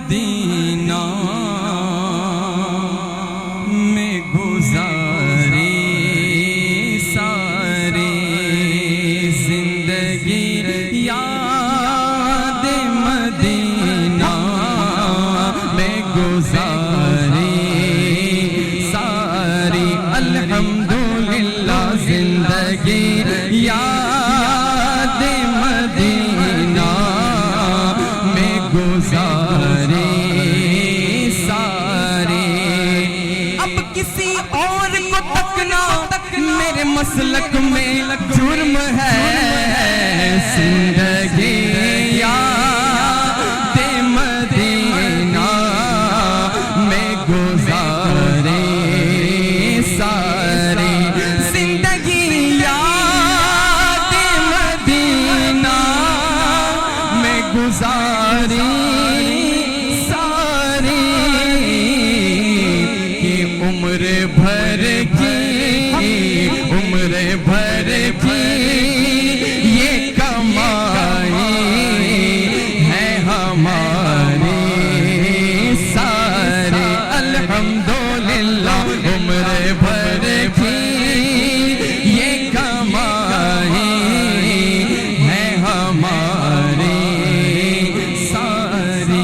مدینہ میں گزاری ساری زندگی یاد مدینہ میں گزاری ساری الحمدللہ زندگی یاد مدینہ میں گزاری ساری اب کسی اور کو تکنا میرے مسلک میں جرم ہے زندگی یاد مدینہ میں گزاری ساری زندگی یاد مدینہ میں گزاری ساری کہ عمر بھر کی یہ کمائی ہے ہماری ساری الحمدللہ عمر بھر کی یہ کمائی ہے ہماری ساری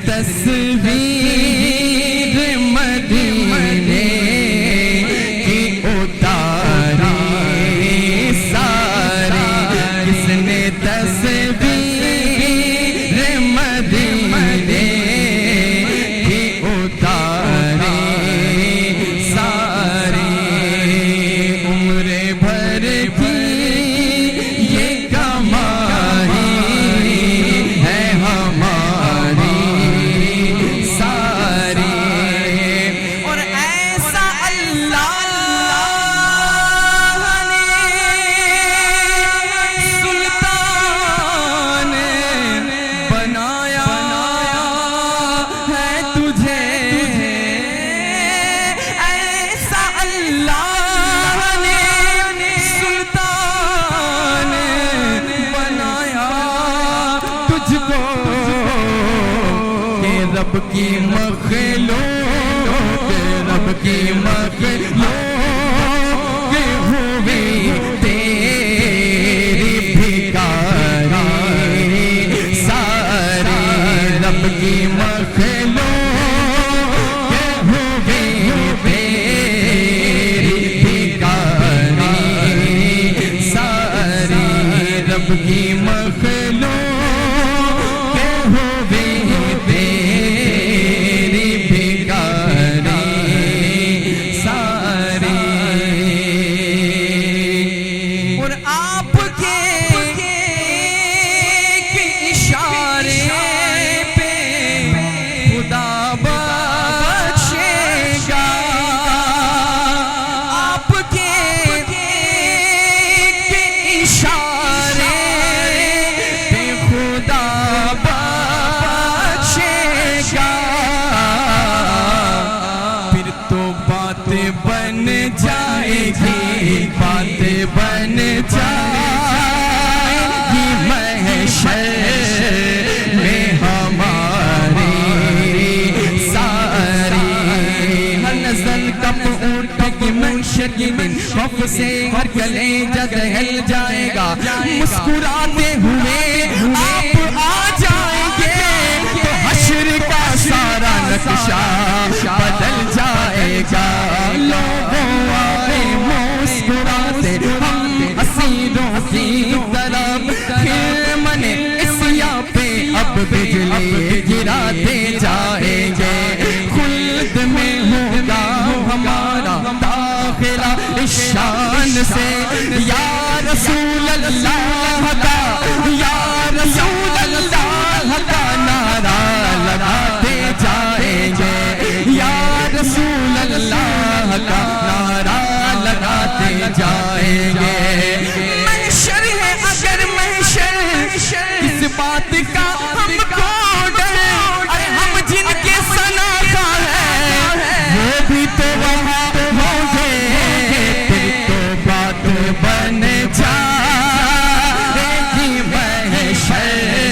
تصویر مدینے کی اتاری ساری، کس نے تصویر مدینے کی اتاری ساری، عمر بھر کی یہ کمائی ہے ہماری ساری، اور ایسا اللہ نے سلطان بنایا ہے تجھے، ایسا اللہ نے سلطان بنایا تجھ کو کہ رب کی مخلوق، رب کی مخلوق ہوئی تیری بھکاری ساری، رب کی مخلوق ہوئی تیری بھکاری ساری، رب کی مخلوق ہوئی تیری بھکاری ساری، اور آپ کے اشارے پہ خدا بخشے گا، آپ کے اشارے پہ خدا بخشے گا، پھر تو بات بن جائے گی، بات بن جائے گی محشر میں ہماری ساری، ہر نزل کب اٹھے گی محشر کی دن، خوف سے ہر کلیجہ دہل جائے گا، مسکراتے ہوئے آپ آ جائیں گے تو حشر کا سارا نقشہ بدل جائے گا، لوگوں آئے مسکراتے ہم اسیروں کی طرف، خرمن عصیاں پہ اب بجلی گراتے جائیں گے، خلد میں ہوگا ہمارا داخلہ اس شان سے، یا رسول اللہ کا، یا رسول اللہ کا نعرہ لگاتے جائیں گے، یا رسول اللہ کا نعرہ لگاتے جائیں گے، محشر ہے اگر محشر کس بات کا ہم کو ڈر، ارے ہم جن کے ثنا کا ہے وہ بھی تو وہاں ہوں گے، پھر تو بات بن جائے گی محشر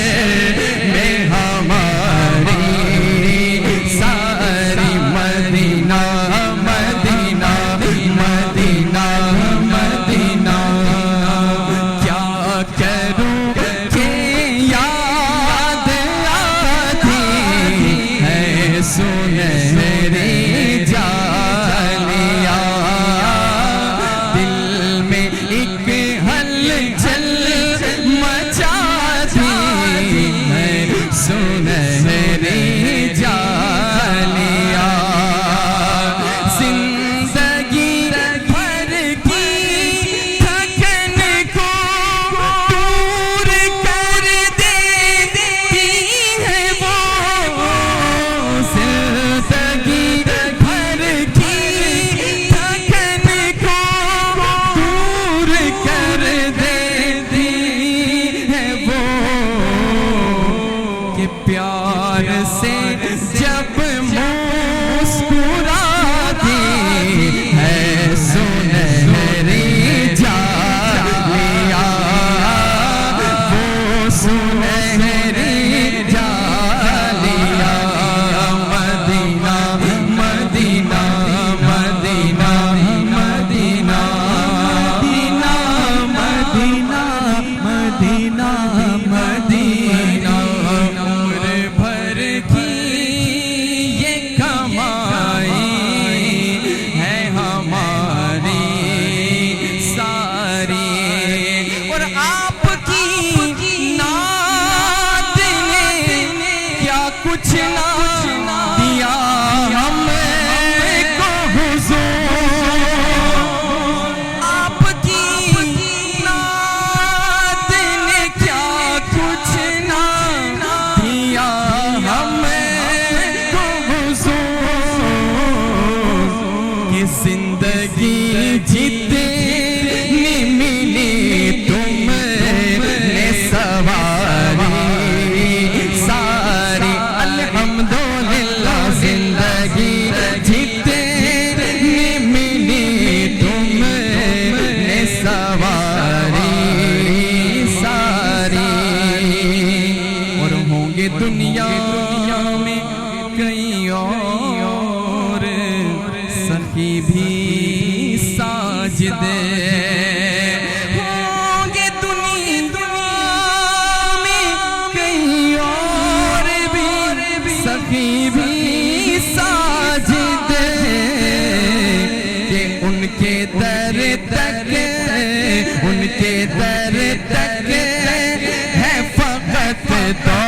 کے در تک ہے فقط تو